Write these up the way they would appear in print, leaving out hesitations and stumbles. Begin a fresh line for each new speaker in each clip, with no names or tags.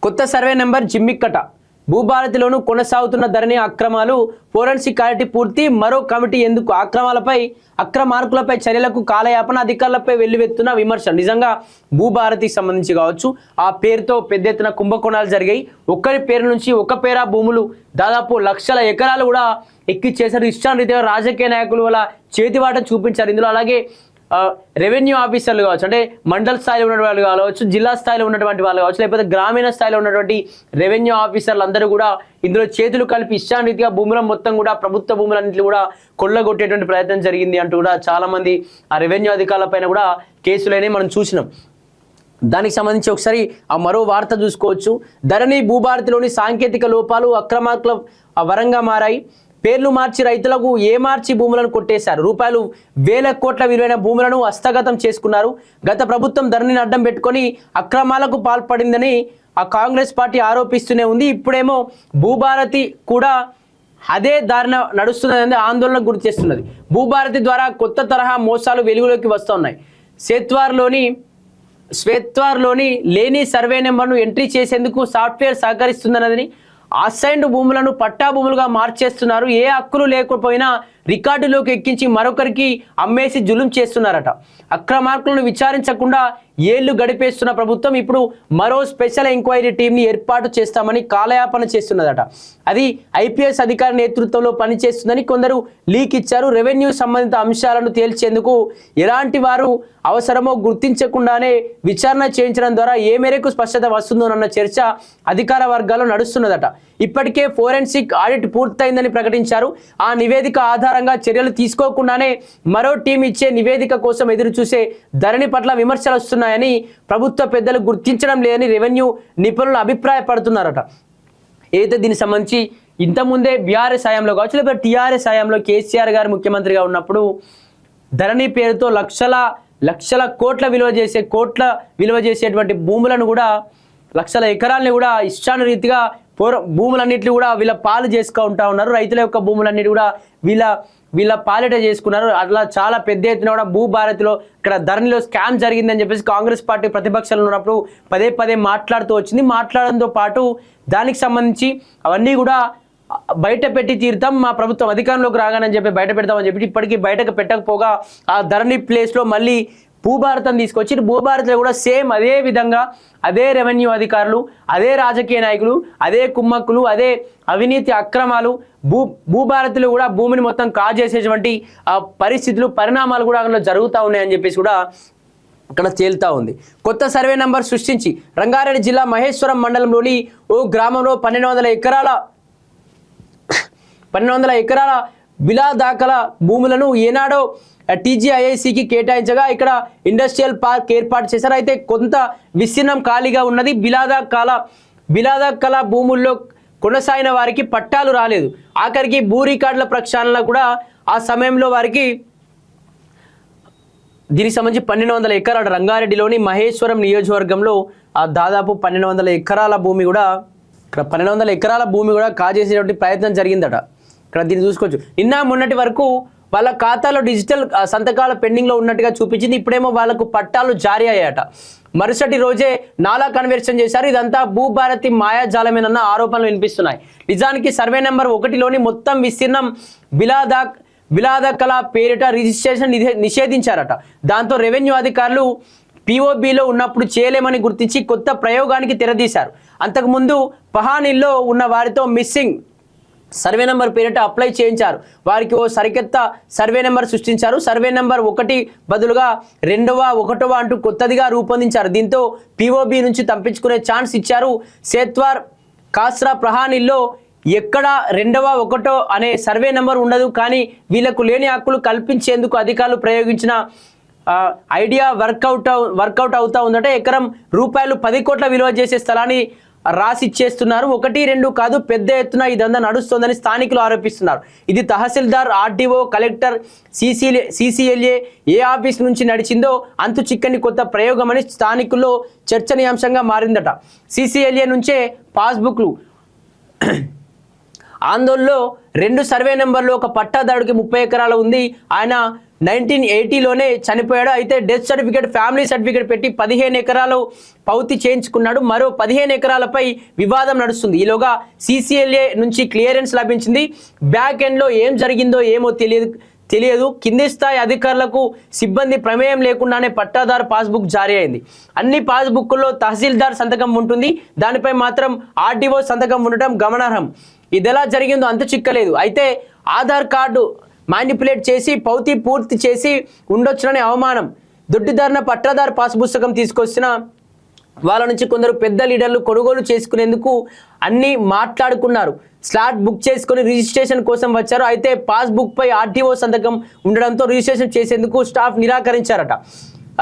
కొత్త survey number జిమ్మిక్కట భూభారతిలోనూ కొనసాగుతున్న ధరణి అక్రమాలు ఫోరెన్సిక్ ఆడిట్ పూర్తి మరో కమిటీ ఎందుకు అక్రమార్కులపై చర్యలకు కాలయాపన అధికారులపై వెల్లువెత్తున్న విమర్శ నిజంగా భూభారతికి సంబంధించి కావచ్చు ఆ పేరుతో పెద్ద ఎత్తున కుంభకోణాలు జరిగాయి ఒక్కరి పేరు నుంచి ఒక పేరా భూములు దాదాపు లక్షల ఎకరాలు కూడా ఎక్కిచ్చేశారు ఇష్టారీతిగా రాజకీయ నాయకులు వల్ల చేతివాట చూపించారు ఇందులో అలాగే రెవెన్యూ ఆఫీసర్లు కావచ్చు అంటే మండల స్థాయిలో ఉన్న వాళ్ళు కావచ్చు జిల్లా స్థాయిలో ఉన్నటువంటి వాళ్ళు కావచ్చు లేకపోతే గ్రామీణ స్థాయిలో ఉన్నటువంటి రెవెన్యూ ఆఫీసర్లు అందరూ కూడా ఇందులో చేతులు కలిపి ఇష్టారీతిగా భూముల మొత్తం కూడా ప్రభుత్వ భూములన్నింటినీ కూడా కొల్లగొట్టేటువంటి ప్రయత్నం జరిగింది అంటూ కూడా చాలా మంది ఆ రెవెన్యూ అధికారులపైన కూడా కేసులైనా మనం చూసినాం దానికి సంబంధించి ఒకసారి ఆ మరో వార్త చూసుకోవచ్చు ధరణి భూభారతిలోని సాంకేతిక లోపాలు అక్రమార్కుల వరంగా మారాయి పేర్లు మార్చి రైతులకు మార్చి భూములను కొట్టేశారు రూపాయలు వేల కోట్ల విలువైన భూములను హస్తగతం చేసుకున్నారు గత ప్రభుత్వం ధరణిని అడ్డం పెట్టుకొని అక్రమాలకు పాల్పడిందని ఆ కాంగ్రెస్ పార్టీ ఆరోపిస్తూనే ఉంది ఇప్పుడేమో భూభారతి కూడా అదే దారిన నడుస్తున్నదని ఆందోళన గురి చేస్తున్నది భూభారతి ద్వారా కొత్త తరహా మోసాలు వెలుగులోకి వస్తున్నాయి శ్వేత్వార్లోని లేని సర్వే నెంబర్ను ఎంట్రీ చేసేందుకు సాఫ్ట్వేర్ సహకరిస్తుందన్నదని అసైన్డ్ భూములను పట్టా భూములుగా మార్చేస్తున్నారు ఏ హక్కులు లేకపోయినా రికార్డులోకి ఎక్కించి మరొకరికి అమ్మేసి జులుం చేస్తున్నారట అక్రమార్కులను విచారించకుండా ఏళ్లు గడిపేస్తున్న ప్రభుత్వం ఇప్పుడు మరో స్పెషల్ ఎంక్వైరీ టీంని ఏర్పాటు చేస్తామని కాలయాపన చేస్తున్నదట అది ఐపీఎస్ అధికారి నేతృత్వంలో పనిచేస్తుందని కొందరు లీక్ ఇచ్చారు రెవెన్యూ సంబంధిత అంశాలను తేల్చేందుకు ఎలాంటి వారు అవసరమో గుర్తించకుండానే విచారణ చేయించడం ద్వారా ఏ మేరకు స్పష్టత వస్తుందోనన్న చర్చ అధికార వర్గాల్లో నడుస్తున్నదట ఇప్పటికే ఫోరెన్సిక్ ఆడిట్ పూర్తయిందని ప్రకటించారు ఆ నివేదిక ఆధారంగా చర్యలు తీసుకోకుండానే మరో టీం ఇచ్చే నివేదిక కోసం ఎదురు చూసే ధరణి పట్ల విమర్శలు వస్తున్నాయని ప్రభుత్వ పెద్దలు గుర్తించడం లేదని రెవెన్యూ నిపుణులు అభిప్రాయపడుతున్నారట ఏదైతే దీనికి సంబంధించి ఇంతకుముందే బీఆర్ఎస్ హయాంలో కావచ్చు లేకపోతే టీఆర్ఎస్ హయాంలో కేసీఆర్ గారు ముఖ్యమంత్రిగా ఉన్నప్పుడు ధరణి పేరుతో లక్షల కోట్ల విలువ చేసేటువంటి భూములను కూడా లక్షల ఎకరాలని కూడా ఇష్టానురీతిగా భూములన్నింటినీ కూడా వీళ్ళ పాలు చేసుకుంటా ఉన్నారు రైతుల యొక్క భూములన్నిటి కూడా వీళ్ళ పాలిట చేసుకున్నారు అట్లా చాలా పెద్ద ఎత్తున కూడా భూభారతిలో ఇక్కడ ధరణిలో స్కామ్ జరిగిందని చెప్పేసి కాంగ్రెస్ పార్టీ ప్రతిపక్షాలు ఉన్నప్పుడు పదే మాట్లాడుతూ వచ్చింది మాట్లాడడంతో పాటు దానికి సంబంధించి అవన్నీ కూడా బయట పెట్టి తీరుతాం మా ప్రభుత్వం అధికారంలోకి రాగానని చెప్పి బయట పెడతామని చెప్పి ఇప్పటికీ బయటకు పెట్టకపోగా ఆ ధరణి ప్లేస్లో మళ్ళీ భూభారతం తీసుకొచ్చి భూభారతిలో కూడా సేమ్ అదే విధంగా అదే రెవెన్యూ అధికారులు అదే రాజకీయ నాయకులు అదే కుమ్మక్కులు అదే అవినీతి అక్రమాలు భూభారతిలో కూడా భూమిని మొత్తం కాజేసేటువంటి పరిస్థితులు పరిణామాలు కూడా అందులో జరుగుతూ ఉన్నాయని చెప్పేసి కూడా అక్కడ తేలుతా ఉంది కొత్త సర్వే నంబర్ సృష్టించి రంగారెడ్డి జిల్లా మహేశ్వరం మండలంలోని ఓ గ్రామంలో 1200 ఎకరాల బిలా దాఖల భూములను ఏనాడో టీజీఐఐసికి కేటాయించగా ఇక్కడ ఇండస్ట్రియల్ పార్క్ ఏర్పాటు చేశారు అయితే కొంత విస్తీర్ణం ఖాళీగా ఉన్నది బిలాదాకల భూముల్లో కొనసాగిన వారికి పట్టాలు రాలేదు ఆఖరికి భూ రికార్డుల ప్రక్షాళన కూడా ఆ సమయంలో వారికి దీనికి సంబంధించి 1200 ఎకరాల రంగారెడ్డిలోని మహేశ్వరం నియోజకవర్గంలో దాదాపు 1200 ఎకరాల భూమి కూడా ఇక్కడ 1200 ఎకరాల భూమి కూడా కాజేసేటువంటి ప్రయత్నం జరిగిందట ఇక్కడ దీన్ని చూసుకోవచ్చు నిన్న మొన్నటి వరకు వాళ్ళ ఖాతాలో డిజిటల్ సంతకాల పెండింగ్లో ఉన్నట్టుగా చూపించింది ఇప్పుడేమో వాళ్ళకు పట్టాలు జారీ అయ్యాయట మరుసటి రోజే నాలా కన్వర్షన్ చేశారు ఇదంతా భూభారతి మాయాజాలమేనన్న ఆరోపణలు వినిపిస్తున్నాయి నిజానికి సర్వే నెంబర్ 1లోని మొత్తం విస్తీర్ణం బిలాదకల పేరిట రిజిస్ట్రేషన్ నిషేధించారట దాంతో రెవెన్యూ అధికారులు పిఓబిలో ఉన్నప్పుడు చేయలేమని గుర్తించి కొత్త ప్రయోగానికి తెరదీశారు అంతకుముందు పహానీల్లో ఉన్న వారితో మిస్సింగ్ సర్వే నెంబర్ పేరిట అప్లై చేయించారు వారికి ఓ సరికొత్త సర్వే నెంబర్ సృష్టించారు సర్వే నెంబర్ 1 బదులుగా 1వ అంటూ కొత్తదిగా రూపొందించారు దీంతో పిఓబి నుంచి తప్పించుకునే ఛాన్స్ ఇచ్చారు సేత్వార్ కాస్రా ప్రహానీల్లో ఎక్కడ 2వ అనే సర్వే నెంబర్ ఉండదు కానీ వీళ్ళకు లేని హక్కులు కల్పించేందుకు అధికారులు ప్రయోగించిన ఐడియా వర్కౌట్ అవుతా ఉందట ఎకరం రూపాయలు 10 కోట్ల విలువ చేసే స్థలాన్ని రాసిచ్చేస్తున్నారు 1, 2 కాదు పెద్ద ఎత్తున ఇదంతా నడుస్తోందని స్థానికులు ఆరోపిస్తున్నారు ఇది తహసీల్దార్ ఆర్డీఓ కలెక్టర్ సిసిఎల్ఏ ఏ ఆఫీస్ నుంచి నడిచిందో అంతు చిక్కని కొత్త ప్రయోగమని స్థానికుల్లో చర్చనీయాంశంగా మారిందట సిసిఎల్ఏ నుంచే పాస్బుక్లు ఆందోళనలో 2 సర్వే నెంబర్లో ఒక పట్టాదారుడికి 30 ఎకరాలు ఉంది ఆయన 1980లోనే చనిపోయాడు. అయితే డెత్ సర్టిఫికేట్, ఫ్యామిలీ సర్టిఫికేట్ పెట్టి 15 ఎకరాలు పౌతి చేయించుకున్నాడు. మరో 15 ఎకరాలపై వివాదం నడుస్తుంది. ఈలోగా CCLA నుంచి క్లియరెన్స్ లభించింది. బ్యాక్ ఎండ్లో ఏం జరిగిందో ఏమో తెలియదు. కింది స్థాయి అధికారులకు సిబ్బంది ప్రమేయం లేకుండానే పట్టాదారు పాస్బుక్ జారీ అయింది. అన్ని పాస్బుక్ల్లో తహసీల్దార్ సంతకం ఉంటుంది, దానిపై మాత్రం RDO సంతకం ఉండటం గమనార్హం. ఇది ఎలా జరిగిందో అంతు చిక్కలేదు. అయితే ఆధార్ కార్డు మానిపులేట్ చేసి పౌతి పూర్తి చేసి ఉండొచ్చునని అవమానం. దొడ్డిదారిన పట్టాదారు పాస్ పుస్తకం తీసుకొచ్చిన వాళ్ళ నుంచి కొందరు పెద్ద లీడర్లు కొనుగోలు చేసుకునేందుకు అన్ని మాట్లాడుకున్నారు. స్లాట్ బుక్ చేసుకుని రిజిస్ట్రేషన్ కోసం వచ్చారు. అయితే పాస్బుక్ పై RDO సంతకం ఉండడంతో రిజిస్ట్రేషన్ చేసేందుకు స్టాఫ్ నిరాకరించారట.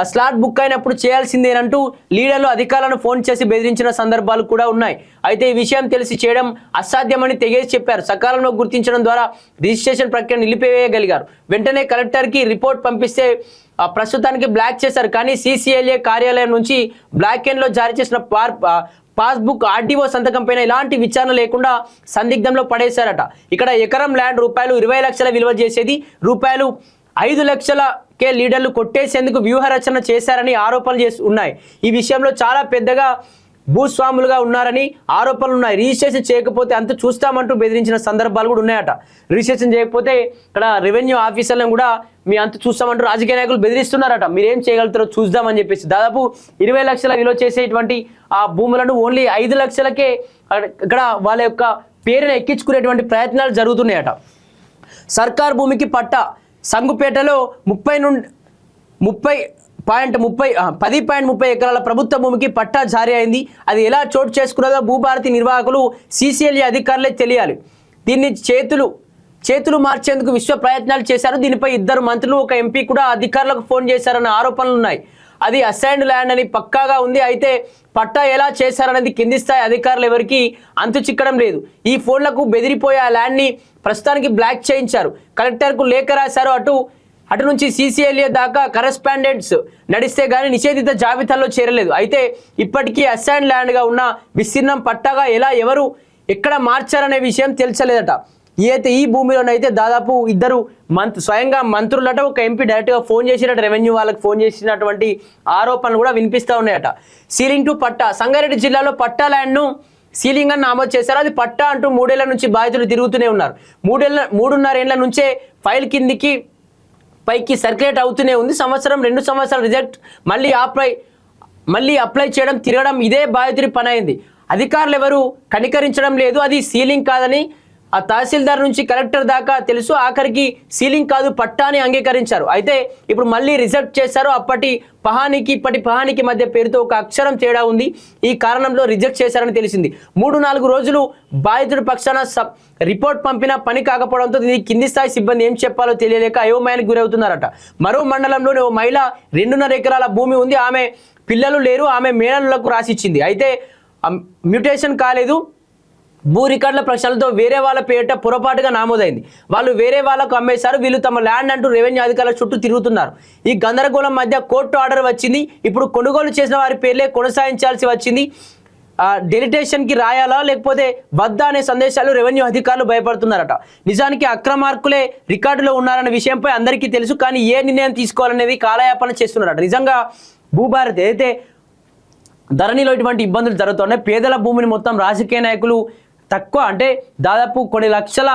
ఆ స్లాట్ బుక్ అయినప్పుడు చేయాల్సిందేనంటూ లీడర్లు అధికారులను ఫోన్ చేసి బెదిరించిన సందర్భాలు కూడా ఉన్నాయి. అయితే ఈ విషయం తెలిసి చేయడం అసాధ్యమని తెగేసి చెప్పారు. సకాలంలో గుర్తించడం ద్వారా రిజిస్ట్రేషన్ ప్రక్రియ నిలిపివేయగలిగారు. వెంటనే కలెక్టర్కి రిపోర్ట్ పంపిస్తే ప్రస్తుతానికి బ్లాక్ చేశారు. కానీ CCLA కార్యాలయం నుంచి బ్లాక్ ఎండ్లో జారీ చేసిన పాస్బుక్ RDO సంతకం పైన ఎలాంటి విచారణ లేకుండా సందిగ్ధంలో పడేశారట. ఇక్కడ ఎకరం ల్యాండ్ రూపాయలు 20 లక్షల విలువ చేసేది, రూపాయలు 5 లక్షలకే లీడర్లు కొట్టేసేందుకు వ్యూహరచన చేశారని ఆరోపణలు ఉన్నాయి. ఈ విషయంలో చాలా పెద్దగా భూస్వాములుగా ఉన్నారని ఆరోపణలు ఉన్నాయి. రిజిస్ట్రేషన్ చేయకపోతే అంత చూస్తామంటూ బెదిరించిన సందర్భాలు కూడా ఉన్నాయట. రిజిస్ట్రేషన్ చేయకపోతే ఇక్కడ రెవెన్యూ ఆఫీసర్లను కూడా మీ అంత చూస్తామంటూ రాజకీయ నాయకులు బెదిరిస్తున్నారట. మీరేం చేయగలుగుతారో చూద్దామని చెప్పేసి దాదాపు 20 లక్షల విలువ చేసేటువంటి ఆ భూములను ఓన్లీ 5 లక్షలకే ఇక్కడ వాళ్ళ యొక్క పేరును ఎక్కించుకునేటువంటి ప్రయత్నాలు జరుగుతున్నాయట. సర్కార్ భూమికి పట్టా సంగుపేటలో 10.30 ఎకరాల ప్రభుత్వ భూమికి పట్టా జారీ అయింది. అది ఎలా చోటు చేసుకున్నదో భూభారతి నిర్వాహకులు CCLA అధికారులే తెలియాలి. దీన్ని చేతులు మార్చేందుకు విశ్వ ప్రయత్నాలు చేశారు. దీనిపై 2 మంత్రులు, 1 MP కూడా అధికారులకు ఫోన్ చేశారన్న ఆరోపణలు ఉన్నాయి. అది అసైన్డ్ ల్యాండ్ అని పక్కాగా ఉంది. అయితే పట్టా ఎలా చేశారనేది కింది స్థాయి అధికారులు ఎవరికి అంతు చిక్కడం లేదు. ఈ ఫోన్లకు బెదిరిపోయే ఆ ల్యాండ్ని ప్రస్తుతానికి బ్లాక్ చేయించారు. కలెక్టర్కు లేఖ రాశారు. అటు నుంచి CCLA దాకా కరెస్పాండెంట్స్ నడిస్తే గానీ నిషేధిత జాబితాలో చేరలేదు. అయితే ఇప్పటికీ అసైన్ ల్యాండ్గా ఉన్న విస్తీర్ణం పట్టాగా ఎవరు ఎక్కడ మార్చారనే విషయం తెలిసలేదట. అయితే ఈ భూమిలోనైతే దాదాపు 2 స్వయంగా మంత్రులట, 1 MP డైరెక్ట్గా ఫోన్ చేసినట్టు రెవెన్యూ వాళ్ళకి ఫోన్ చేసినటువంటి ఆరోపణలు కూడా వినిపిస్తూ ఉన్నాయట. సీలింగ్ టు పట్టా. సంగారెడ్డి జిల్లాలో పట్టా ల్యాండ్ను సీలింగ్ అని నమోదు చేశారు. అది పట్టా అంటూ 3 ఏళ్ల నుంచి బాధితులు తిరుగుతూనే ఉన్నారు. 3.5 ఏళ్ల నుంచే ఫైల్ కిందికి పైకి సర్క్యులేట్ అవుతూనే ఉంది. 2 సంవత్సరాలు రిజెక్ట్, మళ్ళీ అప్లై చేయడం, తిరగడం ఇదే బాధితుడి పని అయింది. అధికారులు ఎవరు కనికరించడం లేదు. అది సీలింగ్ కాదని ఆ తహసీల్దార్ నుంచి కలెక్టర్ దాకా తెలుసు. ఆఖరికి సీలింగ్ కాదు పట్టా అని అంగీకరించారు. అయితే ఇప్పుడు మళ్ళీ రిజెక్ట్ చేశారు. ఇప్పటి పహానికి మధ్య పేరుతో 1 అక్షరం తేడా ఉంది. ఈ కారణంలో రిజెక్ట్ చేశారని తెలిసింది. 3-4 రోజులు బాధితుడి పక్షాన రిపోర్ట్ పంపినా పని కాకపోవడంతో కింది స్థాయి సిబ్బంది ఏం చెప్పాలో తెలియలేక అయోమయానికి గురవుతున్నారట. మరో మండలంలోని ఓ మహిళ 2.5 ఎకరాల భూమి ఉంది. ఆమె పిల్లలు లేరు. ఆమె మేనల్లకు రాసిచ్చింది. అయితే మ్యూటేషన్ కాలేదు. భూ రికార్డుల ప్రశ్నలతో వేరే వాళ్ళ పేరిట పొరపాటుగా నమోదైంది. వాళ్ళు వేరే వాళ్ళకు అమ్మేశారు. వీళ్ళు తమ ల్యాండ్ అంటూ రెవెన్యూ అధికారుల చుట్టూ తిరుగుతున్నారు. ఈ గందరగోళం మధ్య కోర్టు ఆర్డర్ వచ్చింది. ఇప్పుడు కొనుగోలు చేసిన వారి పేర్లే కొనసాగించాల్సి వచ్చింది. డెలిటేషన్కి రాయాలా లేకపోతే వద్దా అనే సందేశాలు రెవెన్యూ అధికారులు భయపడుతున్నారట. నిజానికి అక్రమార్కులే రికార్డులో ఉన్నారన్న విషయంపై అందరికీ తెలుసు. కానీ ఏ నిర్ణయం తీసుకోవాలనేది కాలయాపన చేస్తున్నారట. నిజంగా భూభారతి అయితే ధరణిలో ఇటువంటి ఇబ్బందులు జరుగుతున్నాయి. పేదల భూమిని మొత్తం రాజకీయ నాయకులు తక్కువ అంటే దాదాపు కొన్ని లక్షల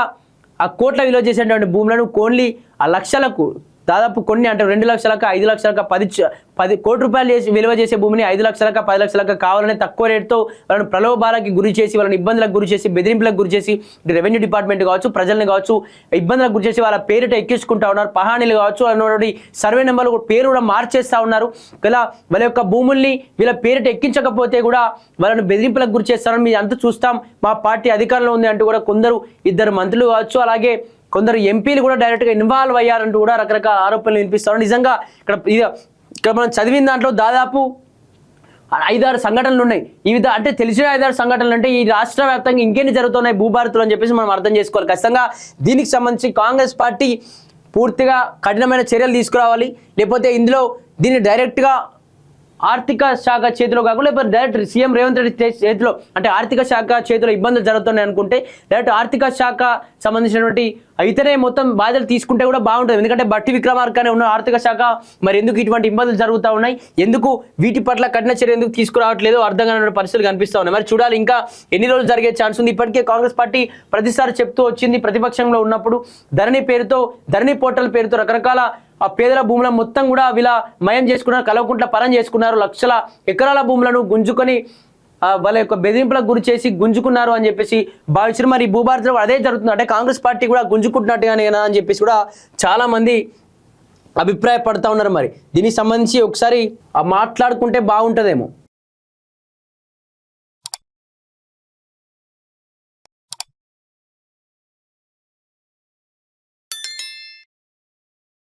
కోట్ల విలువ చేసేటువంటి భూములను ఓన్లీ ఆ లక్షలకు దాదాపు కొన్ని అంటే 2 లక్షలకు 5 లక్షలకు 10 కోట్ల రూపాయలు విలువ చేసే భూమిని 5 లక్షలకు 10 లక్షలకు కావాలని తక్కువ రేటుతో వాళ్ళని ప్రలోభాలకి గురి చేసి, వాళ్ళని ఇబ్బందులకు గురి చేసి, బెదిరింపులకు గురి చేసి, రెవెన్యూ డిపార్ట్మెంట్ కావచ్చు, ప్రజల్ని కావచ్చు ఇబ్బందులకు గురి చేసి వాళ్ళ పేరిట ఎక్కించుకుంటా ఉన్నారు. పహానీలు కావచ్చు, అన్నటువంటి సర్వే నెంబర్లు పేరు కూడా మార్చేస్తూ ఉన్నారు. ఇలా వాళ్ళ యొక్క భూముల్ని వీళ్ళ పేరిట ఎక్కించకపోతే కూడా వాళ్ళని బెదిరింపులకు గురి చేస్తారని మేము అంతా చూస్తాం. మా పార్టీ అధికారంలో ఉంది అంటూ కూడా కొందరు 2 మంత్రులు కావచ్చు, అలాగే కొందరు ఎంపీలు కూడా డైరెక్ట్గా ఇన్వాల్వ్ అయ్యారంటూ కూడా రకరకాల ఆరోపణలు వినిపిస్తారు. నిజంగా ఇక్కడ మనం చదివిన దాంట్లో దాదాపు 5-6 సంఘటనలు ఉన్నాయి. అంటే తెలిసిన 5-6 సంఘటనలు అంటే ఈ రాష్ట్ర వ్యాప్తంగా ఇంకెన్ని జరుగుతున్నాయి భూభారతులు అని చెప్పేసి మనం అర్థం చేసుకోవాలి. ఖచ్చితంగా దీనికి సంబంధించి కాంగ్రెస్ పార్టీ పూర్తిగా కఠినమైన చర్యలు తీసుకురావాలి. లేకపోతే దీన్ని డైరెక్ట్గా ఆర్థిక శాఖ చేతిలో కాకుండా లేకపోతే డైరెక్ట్ సీఎం రేవంత్ రెడ్డి చేతిలో అంటే ఆర్థిక శాఖ చేతిలో ఇబ్బందులు జరుగుతున్నాయి అనుకుంటే డైరెక్ట్ ఆర్థిక శాఖ సంబంధించినటువంటి అయితేనే మొత్తం బాధ్యతలు తీసుకుంటే కూడా బాగుంటుంది. ఎందుకంటే బట్టి విక్రమార్కనే ఉన్న ఆర్థిక శాఖ మరి ఎందుకు ఇటువంటి ఇబ్బందులు జరుగుతూ ఉన్నాయి, ఎందుకు వీటి పట్ల కఠిన చర్య ఎందుకు తీసుకురావట్లేదు అర్థం కాని పరిస్థితులు కనిపిస్తూ ఉన్నాయి. మరి చూడాలి ఇంకా ఎన్ని రోజులు జరిగే ఛాన్స్ ఉంది. ఇప్పటికే కాంగ్రెస్ పార్టీ ప్రతిసారి చెప్తూ వచ్చింది, ప్రతిపక్షంలో ఉన్నప్పుడు ధరణి పోర్టల్ పేరుతో రకరకాల ఆ పేదల భూముల మొత్తం కూడా వీళ్ళ మయం చేసుకున్నారు, కలవకుంట్ల పరం చేసుకున్నారు, లక్షల ఎకరాల భూములను గుంజుకొని వాళ్ళ యొక్క బెదిరింపులకు గురి చేసి గుంజుకున్నారు అని చెప్పేసి భావించారు. మరి భూభారతిలో అదే జరుగుతుంది, అంటే కాంగ్రెస్ పార్టీ కూడా గుంజుకుంటున్నట్టుగానే అని చెప్పేసి కూడా చాలా మంది అభిప్రాయపడతా ఉన్నారు. మరి దీనికి సంబంధించి ఒకసారి మాట్లాడుకుంటే బాగుంటుందేమో.